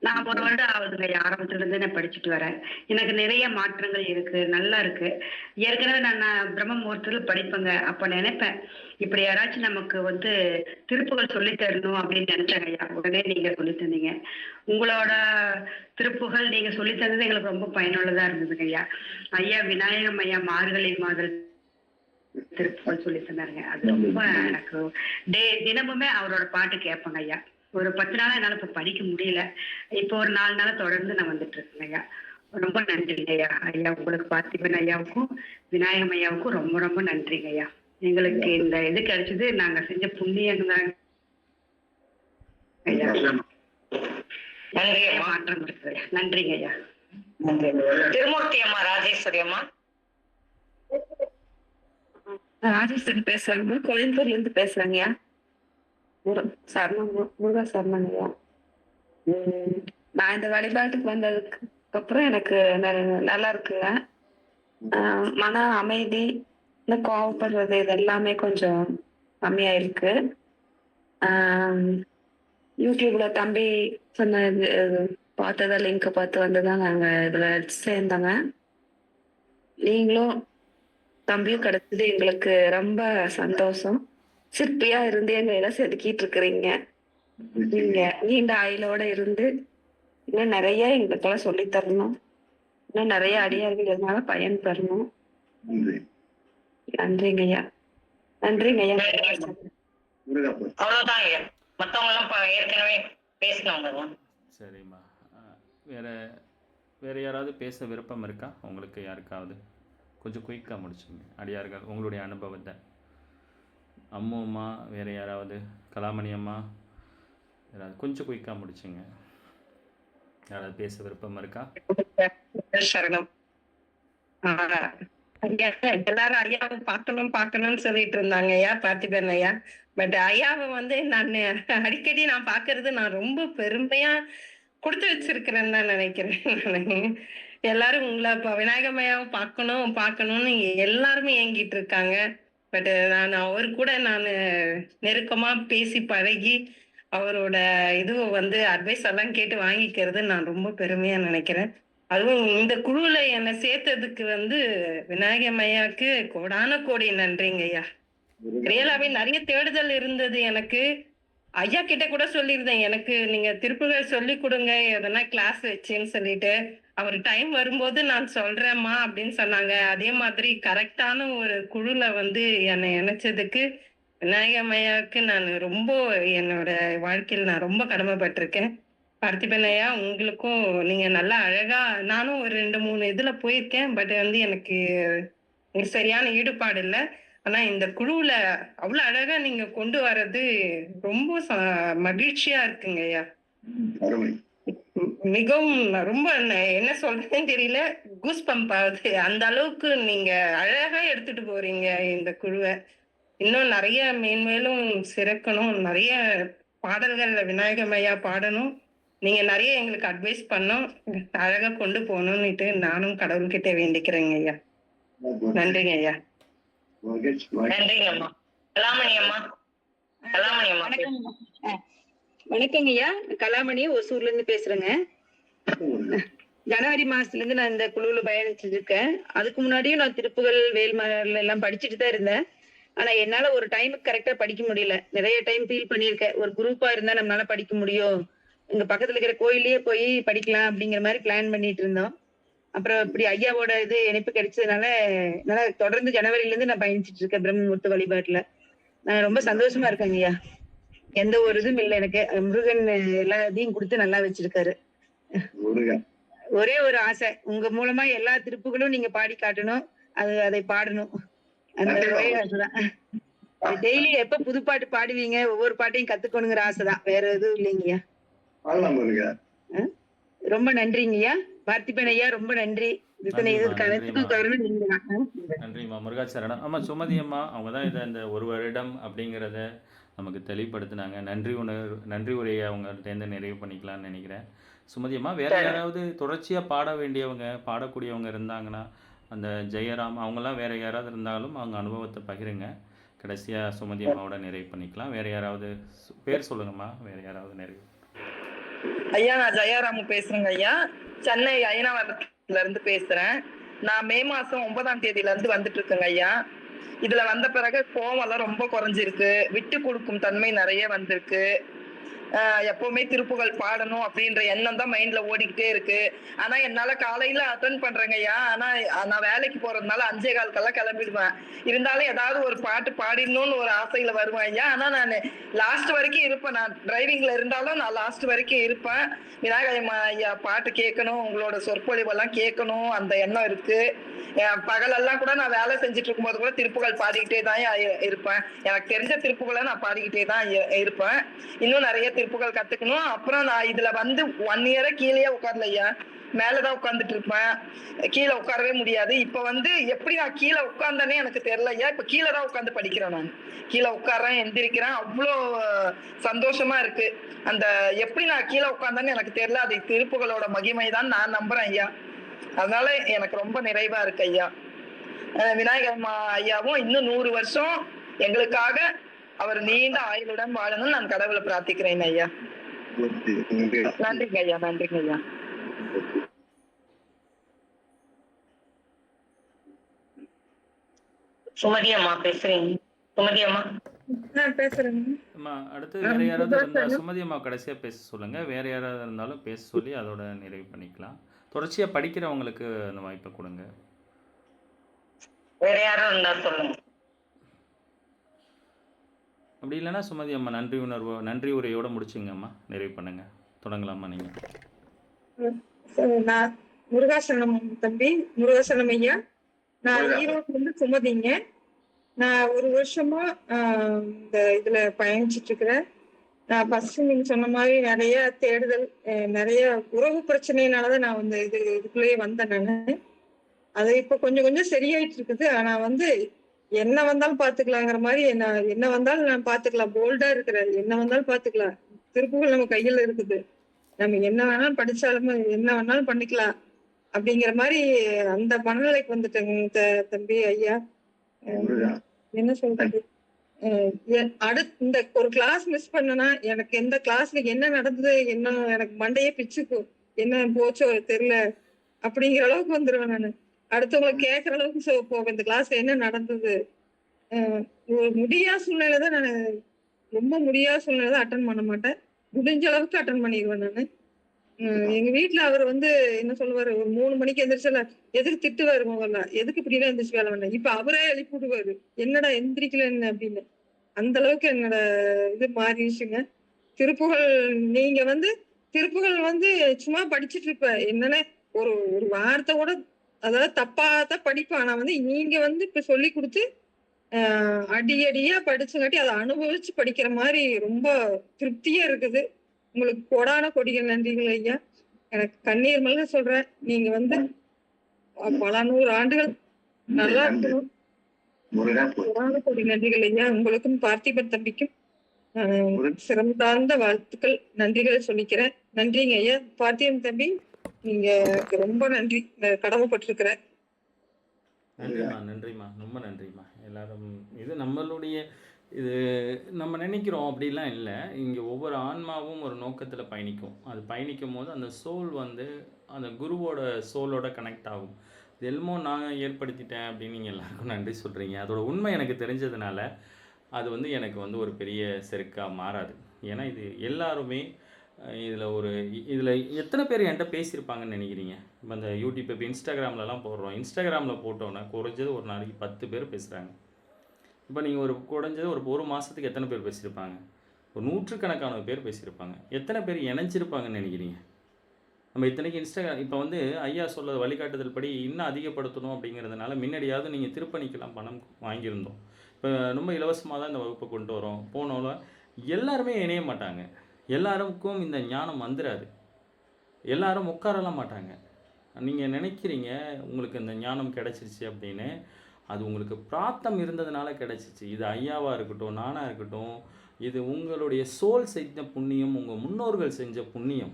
நான் 1 வருடம் ஆகுதுங்க ஐயா, ஆரம்பத்துல இருந்து நான் படிச்சுட்டு வரேன். எனக்கு நிறைய மாற்றங்கள் இருக்கு, நல்லா இருக்கு. ஏற்கனவே நான் பிரம்ம முகூர்த்தத்தில் படிப்பேங்க. அப்ப நினைப்பேன் இப்படி யாராச்சும் நமக்கு வந்து திருப்புகள் சொல்லி தரணும் அப்படின்னு நினைச்சாங்க ஐயா. உடனே நீங்க சொல்லி தந்தீங்க. உங்களோட திருப்புகள் நீங்க சொல்லி தந்தது எங்களுக்கு ரொம்ப பயனுள்ளதா இருந்ததுங்க ஐயா. ஐயா விநாயகம் ஐயா மார்கழி மாதம் திருப்புகள் சொல்லி தந்தாருங்க. அது ரொம்ப எனக்கு தினமுமே அவரோட பாட்டு கேட்பேங்க ஐயா. ஒரு 10 நாளா என்னால இப்ப படிக்க முடியல. இப்போ ஒரு 4 நாளா தொடர்ந்து நான் வந்துட்டு இருக்கேங்க ஐயா. ரொம்ப நன்றிங்க ஐயா. ஐயா உங்களுக்கு பார்த்திபன் ஐயாவுக்கும் விநாயகம் ஐயாவுக்கும் ரொம்ப ரொம்ப நன்றிங்க ஐயா. எங்களுக்கு இந்த இது கிடைச்சது நாங்க செஞ்ச புண்ணியம் தான் ஐயா. நன்றி நிறைய அம்மா. மாற்றம் இருக்குது. நன்றிங்க ஐயா. திருமூர்த்தி அம்மா, ராஜேஸ்வரி அம்மா. ராஜேஸ்வரி பேசுறேங்க, கோயம்புத்தூர்ல இருந்து பேசுறேங்கய்யா. முருகா சரணங்கய்யா. நான் இந்த வழிபாட்டுக்கு வந்ததுக்கு அப்புறம் எனக்கு நல்லா இருக்குங்க. மன அமைதி, இந்த கோவப்படுறது இது எல்லாமே கொஞ்சம் கம்மியா இருக்கு. யூடியூப்ல தம்பி சொன்ன பார்த்ததா லிங்க் பார்த்து வந்துதான் நாங்க இதுல சேர்ந்தோங்க. நீங்களும் தம்பியும் கிடைச்சது எங்களுக்கு ரொம்ப சந்தோஷம். சிற்பியா இருந்து எங்களை செதுக்கிட்டு இருக்கிறீங்க. நீங்க நீண்ட ஆயுளோட இருந்து இன்னும் நிறைய எங்களுக்கெல்லாம் சொல்லி தரணும். இன்னும் நிறைய அடியார்கள் இதனால பயன் பெறணும். நன்றிங்க ஐயா. நன்றிங்க ஐயா. அவ்வளவுதான் ஐயா. மத்தவங்க எல்லாம் ஏற்கனவே பேசினவங்க தான். சரிம்மா. வேறு யாராவது பேச விருப்பம் இருக்கா உங்களுக்கு? யாருக்காவது கொஞ்சம் குயிக்காக முடிச்சுங்க அடியார்கள் உங்களுடைய அனுபவத்தை. அம்மா, வேறு யாராவது? கலாமணி அம்மா, யாராவது கொஞ்சம் குயிக்காக முடிச்சுங்க. யாராவது பேச விருப்பம் இருக்கா? சரணம். ஐயா எல்லாரும் ஐயாவை பார்க்கணும்னு சொல்லிட்டு இருந்தாங்க ஐயா, பார்த்திபன் ஐயா. பட் ஐயாவை நான் அடிக்கடி நான் பார்க்கறது நான் ரொம்ப பெருமையா கொடுத்து வச்சிருக்கிறேன்னு தான் நினைக்கிறேன். எல்லாரும் உங்களை விநாயகமையாவை பார்க்கணும்னு எல்லாருமே ஏங்கிட்டு இருக்காங்க. பட் நான் அவரு கூட நெருக்கமா பேசி பழகி அவரோட அட்வைஸ் எல்லாம் கேட்டு வாங்கிக்கிறது நான் ரொம்ப பெருமையா நினைக்கிறேன். அதுவும் இந்த குழுல என்னை சேர்த்ததுக்கு விநாயகமையாவுக்கு கோடான கோடி நன்றிங்க ஐயா. ரியலாவே நிறைய தேடுதல் இருந்தது எனக்கு. ஐயா கிட்ட கூட சொல்லியிருந்தேன், எனக்கு நீங்க திருப்புகள் சொல்லி கொடுங்க எதனா கிளாஸ் வச்சேன்னு சொல்லிட்டு. அவர் டைம் வரும்போது நான் சொல்றேம்மா அப்படின்னு சொன்னாங்க. அதே மாதிரி கரெக்டான ஒரு குழுல என்னை இணைச்சதுக்கு விநாயகமையாவுக்கு நான் ரொம்ப என்னோட வாழ்க்கையில் நான் ரொம்ப கடமைப்பட்டிருக்கேன். பார்த்திபன் ஐயா உங்களுக்கும் நீங்க நல்லா அழகா, நானும் ஒரு 2-3 இதுல போயிருக்கேன். பட் எனக்கு ஒரு சரியான ஈடுபாடு இல்லை. ஆனா இந்த குழுவுல அவ்வளவு அழகா நீங்க கொண்டு வர்றது ரொம்ப மகிழ்ச்சியா இருக்குங்க ஐயா. மிகவும் ரொம்ப என்ன சொல்றதுன்னு தெரியல, கூஸ் பம்ப் ஆகுது. அந்த அளவுக்கு நீங்க அழகா எடுத்துட்டு போறீங்க இந்த குழுவை. இன்னும் நிறைய மேன்மேலும் சிறக்கணும், நிறைய பாடல்கள்ல விநாயகமையா பாடணும், நீங்க நிறைய எங்களுக்கு அட்வைஸ் பண்ணோம், அழகா கொண்டு போகணும்னுட்டு நானும் கடவுள்கிட்ட வேண்டிக்கிறேங்க ஐயா. நன்றிங்க ஐயா. நன்றிங்க அம்மா. கலாமணி அம்மா. கலாமணி அம்மா. வணக்கங்க ஐயா. கலாமணி ஒசூர்ல இருந்து பேசுறேங்க. ஜனவரி மாசத்துல இருந்து நான் இந்த குழுவுல பயணிச்சுட்டு இருக்கேன். அதுக்கு முன்னாடியும் நான் திருப்புகள் வேல்மலர்ல எல்லாம் படிச்சுட்டு தான் இருந்தேன். ஆனா என்னால ஒரு டைமுக்கு கரெக்டா படிக்க முடியல. நிறைய டைம் ஃபீல் பண்ணியிருக்கேன், ஒரு குரூப்பா இருந்தா நம்மளால படிக்க முடியும், இங்க பக்கத்துல இருக்கிற கோயிலேயே போய் படிக்கலாம் அப்படிங்கிற மாதிரி பிளான் பண்ணிட்டு இருந்தோம். அப்புறம் இப்படி ஐயாவோட இணைப்பு கிடைச்சதுனால என்னால தொடர்ந்து ஜனவரில இருந்து நான் பயணிச்சுட்டு இருக்கேன் பிரம்ம முகூர்த்த வழிபாட்டுல. நான் ரொம்ப சந்தோஷமா இருக்கேங்க ஐயா. எந்த ஒரு இதுவும் இல்லை எனக்கு. முருகன் எல்லா இதையும் கொடுத்து நல்லா வச்சிருக்காரு. ஒரே ஒரு ஆசை, உங்க மூலமா எல்லா திருப்புகளும் நீங்க பாடி காட்டணும், அதை பாடணும். அந்த ஒரே ஆசைதான். டெய்லி எப்ப புது பாட்டு பாடுவீங்க, ஒவ்வொரு பாட்டையும் கத்துக்கணுங்கிற ஆசைதான், வேற எதுவும் இல்லைங்கய்யா. ரொம்ப நன்றிங்கய்யா. பார்த்திபன் ஐயா ரொம்ப நன்றி. நன்றிம்மா. முருகாச்சரணம். ஆமா, சுமதி அம்மா அவங்க தான் இந்த 1 வருடம் அப்படிங்கிறத நமக்கு தெளிவுபடுத்தினாங்க. நன்றி உரையை அவங்கள்ட்டேருந்து நிறைவு பண்ணிக்கலாம்னு நினைக்கிறேன். சுமதி அம்மா, வேற யாராவது தொடர்ச்சியாக பாட வேண்டியவங்க, பாடக்கூடியவங்க இருந்தாங்கன்னா, அந்த ஜெயராம் அவங்கெல்லாம் வேற யாராவது இருந்தாலும் அவங்க அனுபவத்தை பகிருங்க. கடைசியாக சுமதி அம்மாவோட நிறைவு பண்ணிக்கலாம். வேறு யாராவது பேர் சொல்லுங்கம்மா, வேறு யாராவது நிறைவு. ஐயா நான் ஜெயாராமு பேசுறேங்க ஐயா. சென்னை ஐநாவரத்துல இருந்து பேசுறேன். நான் மே மாசம் 9ஆம் தேதியில இருந்து வந்துட்டு இருக்கேங்க ஐயா. இதுல வந்த பிறகு கோவம் எல்லாம் ரொம்ப குறைஞ்சிருக்கு. விட்டு கொடுக்கும் தன்மை நிறைய வந்திருக்கு. எப்பவுமே திருப்புகள் பாடணும் அப்படின்ற எண்ணம் தான் மைண்ட்ல ஓடிக்கிட்டே இருக்கு. ஆனா என்னால காலையில அட்டன் பண்றேங்க ஐயா. ஆனா நான் வேலைக்கு போறதுனால 5:15 கிளம்பிடுவேன். இருந்தாலும் ஏதாவது ஒரு பாட்டு பாடிடணும்னு ஒரு ஆசையில வருவேன் ஐயா. ஆனா நான் லாஸ்ட் வரைக்கும் இருப்பேன். நான் டிரைவிங்ல இருந்தாலும் நான் லாஸ்ட் வரைக்கும் இருப்பேன். விநாயகர் ஐயா பாட்டு கேட்கணும், உங்களோட சொற்பொழிவெல்லாம் கேட்கணும் அந்த எண்ணம் இருக்கு. பகலெல்லாம் கூட நான் வேலை செஞ்சுட்டு இருக்கும்போது கூட திருப்புகள் பாடிக்கிட்டே தான் இருப்பேன். எனக்கு தெரிஞ்ச திருப்புகளை நான் பாடிக்கிட்டே தான் இருப்பேன். இன்னும் நிறைய திருப்புகள் கத்துக்கணும். அப்புறம் நான் இதுல வந்து 1 இயரா கீழேயே உட்கார்ல ஐயா, மேலதான் உட்கார்ந்துட்டு இருப்பேன். கீழே உட்காரவே முடியாது. இப்ப வந்து எப்படி நான் கீழே உட்கார்ந்தேனே எனக்கு தெரியல ஐயா. இப்ப கீழே தான் உட்கார்ந்து படிக்கிறேன். நான் கீழே உட்கார்றேன், எந்திரிக்கிறேன். அவ்வளோ சந்தோஷமா இருக்கு. அந்த எப்படி நான் கீழே உட்கார்ந்தேன்னு எனக்கு தெரியல. அது திருப்புகளோட மகிமை தான் நான் நம்புறேன் ஐயா. அதனால எனக்கு ரொம்ப நிறைவா இருக்கு ஐயா. விநாயகர் ஐயாவும் இன்னும் 100 வருஷம் எங்களுக்காக அவர் நீண்ட ஆயுளுடன் வாழணும்னு நான் கடவுளை பிரார்த்திக்கிறேன் ஐயா. நன்றிங்க ஐயா, நன்றிங்க ஐயா. சுமதி அம்மா பேசுறீங்க? சுமதி அம்மா பேசுறேங்க. அம்மா அடுத்து வேறு யாராவது இருந்தால் சுமதி அம்மா கடைசியாக பேச சொல்லுங்கள். வேறு யாராவது இருந்தாலும் பேச சொல்லி அதோட நிறைவு பண்ணிக்கலாம். தொடர்ச்சியாக படிக்கிறவங்களுக்கு அந்த வாய்ப்பை கொடுங்க. வேற யாரும் இருந்தா சொல்லுங்க. அப்படி இல்லைன்னா சுமதி அம்மா நன்றி உரையோடு முடிச்சுங்க அம்மா, நிறைவு பண்ணுங்க. தொடங்கலாமா நீங்கள்? நான் முருகாசனம் தம்பி, முருகாசனம் ஐயா. நான் ஈரோட்ல இருந்து சுமதிங்க. நான் 1 வருஷமா இந்த இதுல பயணிச்சிட்டு இருக்கிறேன். நான் ஃபர்ஸ்ட் நீங்க சொன்ன மாதிரி நிறைய தேடுதல், நிறைய உறவு பிரச்சனையினாலதான் நான் வந்து இதுக்குள்ளேயே வந்தேன். நான் அது இப்ப கொஞ்சம் கொஞ்சம் சரியாயிட்டு இருக்குது. ஆனா வந்து என்ன வந்தாலும் பாத்துக்கலாங்கிற மாதிரி, என்ன வந்தாலும் நான் பாத்துக்கலாம், போல்டா இருக்கிறேன். என்ன வந்தாலும் பாத்துக்கலாம், திருப்புகள் நம்ம கையில இருக்குது, நம்ம என்ன வேணாலும் படிச்சாலும் என்ன வேணாலும் பண்ணிக்கலாம் அப்படிங்கிற மாதிரி அந்த மனநிலைக்கு வந்துட்டேங்க தம்பி ஐயா. என்ன சொல்றது, அடுத்து இந்த ஒரு கிளாஸ் மிஸ் பண்ணனா எனக்கு எந்த கிளாஸ்ல என்ன நடந்தது, என்ன எனக்கு மண்டையே பிச்சுக்கும், என்ன போச்சோ தெரியல அப்படிங்கிற அளவுக்கு வந்துருவேன். நான் அடுத்தவங்களை கேட்கற அளவுக்கு போவேன். இந்த கிளாஸ்ல என்ன நடந்தது, ஒரு முடியாத சூழ்நிலை தான். நான் ரொம்ப முடியாத சூழ்நிலை தான் அட்டன் பண்ண மாட்டேன். முடிஞ்ச அளவுக்கு அட்டன் பண்ணிடுவேன். நான் எங்க வீட்டுல அவர் வந்து என்ன சொல்லுவாரு, ஒரு 3 மணிக்கு எந்திரிச்சல எதுக்கு திட்டுவாரு, முதல்ல எதுக்கு இப்படிலாம் எந்திரிச்சு வேலை வேண்டாம். இப்ப அவரே எழுப்பி விடுவாரு, என்னடா எந்திரிக்கலன்னு அப்படின்னு. அந்த அளவுக்கு என்னோட இது மாறிடுச்சுங்க. திருப்புகள் நீங்க வந்து திருப்புகள் வந்து சும்மா படிச்சுட்டு இருப்ப, என்னன்னா ஒரு ஒரு வார்த்தை கூட அதாவது தப்பாதான் படிப்பேன். ஆனா வந்து நீங்க வந்து இப்ப சொல்லி கொடுத்து அடியடியா படிச்சுங்காட்டி அதை அனுபவிச்சு படிக்கிற மாதிரி ரொம்ப திருப்தியா இருக்குது. உங்களுக்கு கொடான கொடிகள் நன்றிகள் ஐயா. எனக்கு கண்ணீர் மல்க சொல்றேன். நீங்க வந்து பல 100 ஆண்டுகள் நல்லா இருக்கணும். கொடான கொடி நன்றிகள் ஐயா. உங்களுக்கும் பார்த்திபன் தம்பிக்கும் சிறந்தார்ந்த வாழ்த்துக்கள், நன்றிகளை சொல்லிக்கிறேன். நன்றிங்க ஐயா. பார்த்திபன் தம்பி, நீங்க ரொம்ப நன்றி, கடமைப்பட்டிருக்கிறேன். நன்றிம்மா, ரொம்ப நன்றிம்மா. எல்லாரும் இது நம்மளுடைய இது நம்ம நினைக்கிறோம் அப்படிலாம் இல்லை. இங்கே ஒவ்வொரு ஆன்மாவும் ஒரு நோக்கத்தில் பயணிக்கும். அது பயணிக்கும் போது அந்த சோல் வந்து அந்த குருவோட சோலோட கனெக்ட் ஆகும். இது எல்மோ நான் ஏற்படுத்திட்டேன் அப்படின்னு நீங்கள் எல்லாருக்கும் நன்றி சொல்கிறீங்க. அதோட உண்மை எனக்கு தெரிஞ்சதுனால அது வந்து எனக்கு வந்து ஒரு பெரிய செருக்காக மாறாது. ஏன்னா இது எல்லாருமே இதில் எத்தனை பேர் என்கிட்ட பேசியிருப்பாங்கன்னு நினைக்கிறீங்க? இப்போ இந்த யூடியூப் இப்போ இன்ஸ்டாகிராம்லலாம் போடுறோம். இன்ஸ்டாகிராமில் போட்டோன்னா குறைஞ்சது ஒரு நாளைக்கு 10 பேர் பேசுகிறாங்க. இப்போ நீங்கள் குறைஞ்சது ஒரு மாதத்துக்கு எத்தனை பேர் பேசியிருப்பாங்க? ஒரு 100கணக்கான பேர் பேசியிருப்பாங்க. எத்தனை பேர் இணைஞ்சிருப்பாங்கன்னு நினைக்கிறீங்க? நம்ம இத்தனைக்கு இன்ஸ்டாகிராம் இப்போ வந்து ஐயா சொல்ல வழிகாட்டுதல் படி இன்னும் அதிகப்படுத்தணும் அப்படிங்கிறதுனால முன்னாடியாவது நீங்கள் திருப்பணிக்கெல்லாம் பணம் வாங்கியிருந்தோம். இப்போ ரொம்ப இலவசமாக தான் இந்த வகுப்பை கொண்டு வரோம். போனோம் எல்லாருமே இணைய மாட்டாங்க. எல்லாருக்கும் இந்த ஞானம் வந்துடாது. எல்லாரும் உட்காரலாம் மாட்டாங்க. நீங்கள் நினைக்கிறீங்க உங்களுக்கு இந்த ஞானம் கிடச்சிருச்சு அப்படின்னு. அது உங்களுக்கு பிரார்த்தம் இருந்ததுனால கிடச்சிச்சு. இது ஐயாவாக இருக்கட்டும், நானாக இருக்கட்டும், இது உங்களுடைய சோல் செஞ்ச புண்ணியம், உங்கள் முன்னோர்கள் செஞ்ச புண்ணியம்.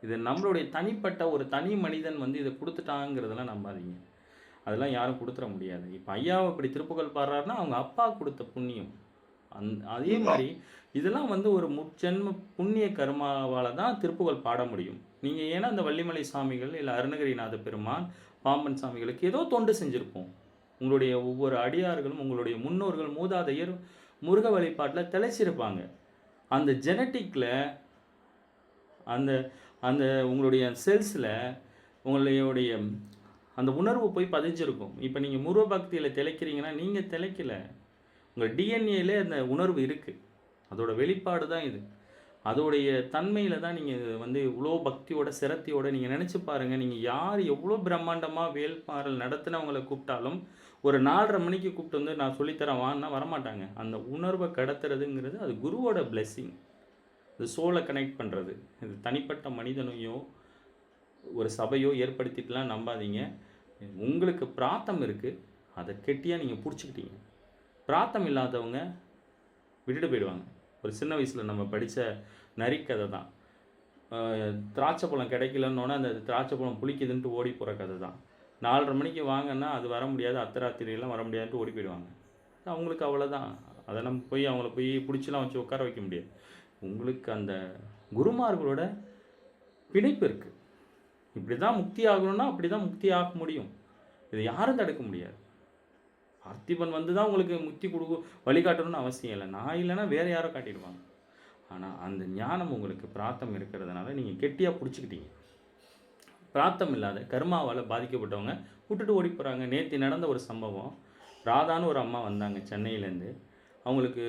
இது நம்மளுடைய தனிப்பட்ட ஒரு தனி மனிதன் வந்து இதை கொடுத்துட்டாங்கிறதெல்லாம் நம்பாதீங்க. அதெல்லாம் யாரும் கொடுத்துட முடியாது. இப்போ ஐயாவை இப்படி திருப்புகழ் பாடுறாருன்னா அவங்க அப்பா கொடுத்த புண்ணியம். அதே மாதிரி இதெல்லாம் வந்து ஒரு முற்ஜென்ம புண்ணிய கர்மாவால் தான் திருப்புகழ் பாட முடியும். நீங்கள் ஏன்னா அந்த வள்ளிமலை சாமிகள் இல்லை அருணகிரிநாத பெருமான், பாம்பன் சாமிகளுக்கு ஏதோ தொண்டு செஞ்சுருப்போம். உங்களுடைய ஒவ்வொரு அடியார்களும் உங்களுடைய முன்னோர்கள் மூதாதையர் முருக வழிபாட்டில் திளைச்சிருப்பாங்க. அந்த ஜெனட்டிக்கில் அந்த அந்த உங்களுடைய செல்ஸில் உங்களுடைய அந்த உணர்வு போய் பதிஞ்சிருக்கும். இப்போ நீங்கள் முருக பக்தியில் திளைக்கிறீங்கன்னா நீங்கள் திளைக்கலை, உங்கள் டிஎன்ஏலே அந்த உணர்வு இருக்குது. அதோட வெளிப்பாடு தான் இது. அதோடைய தன்மையில் தான் நீங்கள் வந்து இவ்வளோ பக்தியோட சிரத்தையோட நீங்கள் நினச்சி பாருங்கள். நீங்கள் யார் எவ்வளோ பிரம்மாண்டமாக வேல்பாறல் நடத்தினவங்களை கூப்பிட்டாலும் ஒரு 4:30 மணிக்கு கூப்பிட்டு வந்து நான் சொல்லித்தரேன் வான்னா வரமாட்டாங்க. அந்த உணர்வை கடத்துறதுங்கிறது அது குருவோட பிளெஸ்ஸிங். இது சோலை கனெக்ட் பண்ணுறது. இது தனிப்பட்ட மனிதனையோ ஒரு சபையோ ஏற்படுத்திட்டுலாம் நம்பாதீங்க. உங்களுக்கு பிராத்தம் இருக்குது, அதை கெட்டியாக நீங்கள் பிடிச்சிக்கிட்டீங்க. பிராத்தம் இல்லாதவங்க விட்டுட்டு போயிடுவாங்க. ஒரு சின்ன வயசில் நம்ம படித்த நரிக்கதை தான். திராட்சை பழம் கிடைக்கலன்னொன்னே அந்த திராட்சை பழம் புளிக்குதுன்ட்டு ஓடி போகிற கதை தான். 4:30 மணிக்கு வாங்கன்னா அது வர முடியாது, அர்த்தராத்திரியெல்லாம் வர முடியாதுன்ட்டு ஓடி போயிடுவாங்க. அவங்களுக்கு அவ்வளோதான். அதை நம்ம போய் அவங்கள போய் பிடிச்சலாம் வச்சு உட்கார வைக்க முடியாது. உங்களுக்கு அந்த குருமார்களோட பிணைப்பு இருக்குது. இப்படி தான் முக்தி ஆகணும்னா அப்படி தான் முக்தி ஆக முடியும். இதை யாரும் தடுக்க முடியாது. பார்த்திபன் வந்து தான் உங்களுக்கு முக்தி வழிகாட்டணும்னு அவசியம் இல்லை. நான் இல்லைன்னா வேறு யாரோ காட்டிடுவாங்க. ஆனால் அந்த ஞானம் உங்களுக்கு பிராத்தம் இருக்கிறதுனால நீங்கள் கெட்டியாக பிடிச்சிக்கிட்டீங்க. பிராத்தம் இல்லாத கர்மாவால் பாதிக்கப்பட்டவங்க விட்டுட்டு ஓடி போகிறாங்க. நேற்று நடந்த ஒரு சம்பவம், ராதான்னு ஒரு அம்மா வந்தாங்க சென்னையிலேருந்து. அவங்களுக்கு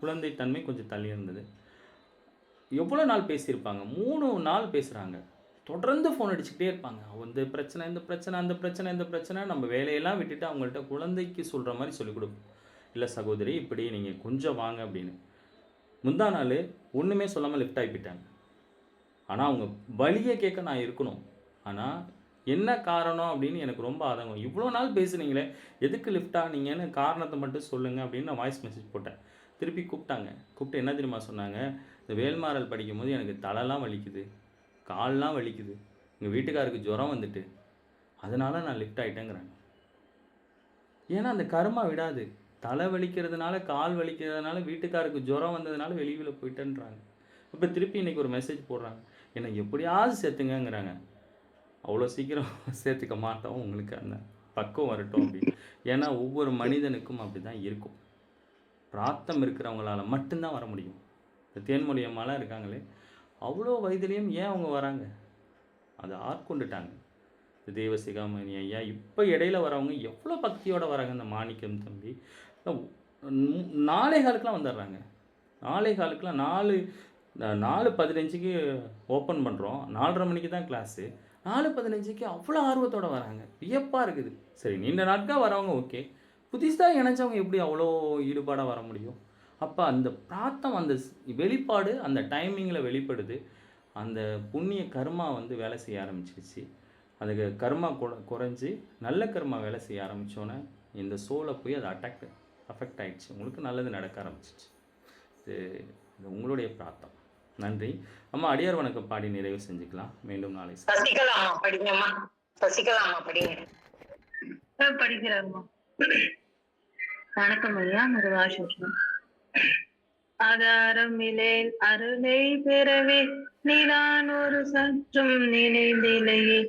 குழந்தை தன்மை கொஞ்சம் தள்ளி இருந்தது. எவ்வளோ நாள் பேசியிருப்பாங்க? 3 நாள் பேசுகிறாங்க. தொடர்ந்து ஃபோன் அடிச்சுக்கிட்டே இருப்பாங்க. இந்த பிரச்சனை, இந்த பிரச்சனை, அந்த பிரச்சனை, இந்த பிரச்சனை. நம்ம வேலையெல்லாம் விட்டுட்டு அவங்கள்ட்ட குழந்தைக்கு சொல்கிற மாதிரி சொல்லிக் கொடுப்போம். இல்லை சகோதரி இப்படி நீங்கள் கொஞ்சம் வாங்க அப்படின்னு. முந்தா நாள் ஒன்றுமே சொல்லாமல் லிஃப்ட் ஆகி போயிட்டாங்க. ஆனால் அவங்க வழியை கேட்க நான் இருக்கணும். ஆனால் என்ன காரணம் அப்படின்னு எனக்கு ரொம்ப ஆதங்கம். இவ்வளோ நாள் பேசுனீங்களே, எதுக்கு லிஃப்ட் ஆனீங்கன்னு காரணத்தை மட்டும் சொல்லுங்கள் அப்படின்னு நான் வாய்ஸ் மெசேஜ் போட்டேன். திருப்பி கூப்பிட்டாங்க. கூப்பிட்டு என்ன தெரியுமா சொன்னாங்க? இந்த வேல்மாறல் படிக்கும்போது எனக்கு தலைலாம் வலிக்குது, கால்லாம் வலிக்குது, எங்கள் வீட்டுக்காருக்கு ஜுரம் வந்துட்டு அதனால் நான் லிஃப்ட் ஆகிட்டேங்கிறாங்க. ஏன்னா அந்த கர்மா விடாது. தலை வலிக்கிறதுனால, கால் வலிக்கிறதுனால, வீட்டுக்காருக்கு ஜுரம் வந்ததுனால வெளியில் போயிட்டேன்றாங்க. இப்போ திருப்பி இன்றைக்கி ஒரு மெசேஜ் போடுறாங்க, என்னை எப்படியாவது சேர்த்துங்கங்கிறாங்க. அவ்வளோ சீக்கிரம் சேர்த்துக்க மாட்டோம், உங்களுக்கு அந்த பக்கம் வரட்டும் அப்படின்னு. ஏன்னா ஒவ்வொரு மனிதனுக்கும் அப்படி தான் இருக்கும். பிராத்தம் இருக்கிறவங்களால மட்டும்தான் வர முடியும். இந்த தேன்மொழி அம்மாலாம் இருக்காங்களே, அவ்வளோ வயதுலேயும் ஏன் அவங்க வராங்க? அதை ஆட்கொண்டுட்டாங்க. இந்த தேவசிகாமணி ஐயா இப்போ இடையில வரவங்க எவ்வளோ பக்தியோடு வராங்க. இந்த மாணிக்கம் தம்பி 4:15 வந்துடுறாங்க. 4:15 4:15 ஓப்பன் பண்ணுறோம். 4:30 மணிக்கு தான் கிளாஸு. 4:15 அவ்வளோ ஆர்வத்தோடு வராங்க. வியப்பாக இருக்குது. சரி, நீண்ட நாட்களாக வரவங்க ஓகே, புதுசாக இணைஞ்சவங்க எப்படி அவ்வளோ ஈடுபாடாக வர முடியும்? அப்போ அந்த பிராத்தம், அந்த வெளிப்பாடு அந்த டைமிங்கில் வெளிப்படுது. அந்த புண்ணிய கர்மா வந்து வேலை செய்ய ஆரம்பிச்சிருச்சு. அதுக்கு கர்மா குறைஞ்சி நல்ல கர்மா வேலை செய்ய ஆரம்பித்தோன்னே இந்த சோலை போய் அது அஃபெக்ட் ஆகிடுச்சு. உங்களுக்கு நல்லது நடக்க ஆரம்பிச்சிச்சு. இது உங்களுடைய பிராத்தம். நன்றி அம்மா. அடியார் வணக்கம் பாடி நிறைவு செஞ்சுக்கலாம். மீண்டும் நாளை சசிகலாமா படிங்கம்மா. சசிகலாமா படிங்க. படிக்கிறாருமா. வணக்கம் ஐயா. நிர்வாசம். ஆதாரமில்லேன் அருளை பெறவே நீதான் ஒரு சற்றும் நினைந்திலையே.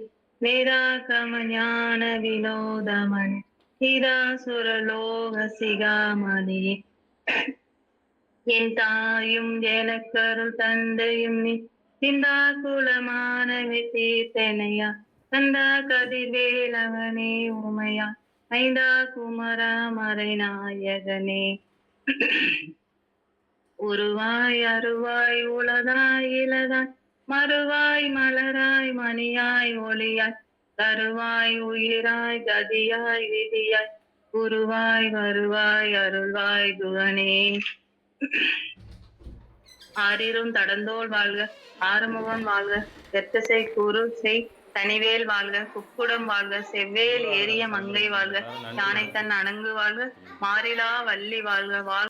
வேதாகம ஞான வினோதமன் ஹிதாசுரலோக சிகாமணியே. என் தாயும் எனக்கருள் தந்தையும் நீ சிந்தா குலமானவை தீர்த்தனையா. கந்தா கதிர்வேலவனே உமையா. ஐந்தா குமரா மறை நாயகனே. உருவாய் அருவாய் உலகாய் இலதாய் மறுவாய் மலராய் மணியாய் ஒளியாய் கருவாய் உயிராய் கதியாய் விதியாய் குருவாய் வருவாய் அருள்வாய் குகனே. ஆரிரும் தடந்தோள் வாழ்க, ஆறுமுகம் வாழ்க, தெற்கசை குரு செய் தனிவேல் வாழ்க, குக்குடம் வாழ்க, செவ்வேல் ஏரிய மங்கை வாழ்க, யானை தன் அணங்கு வாழ்க, மாறிலா வள்ளி வாழ்க. வாழ்க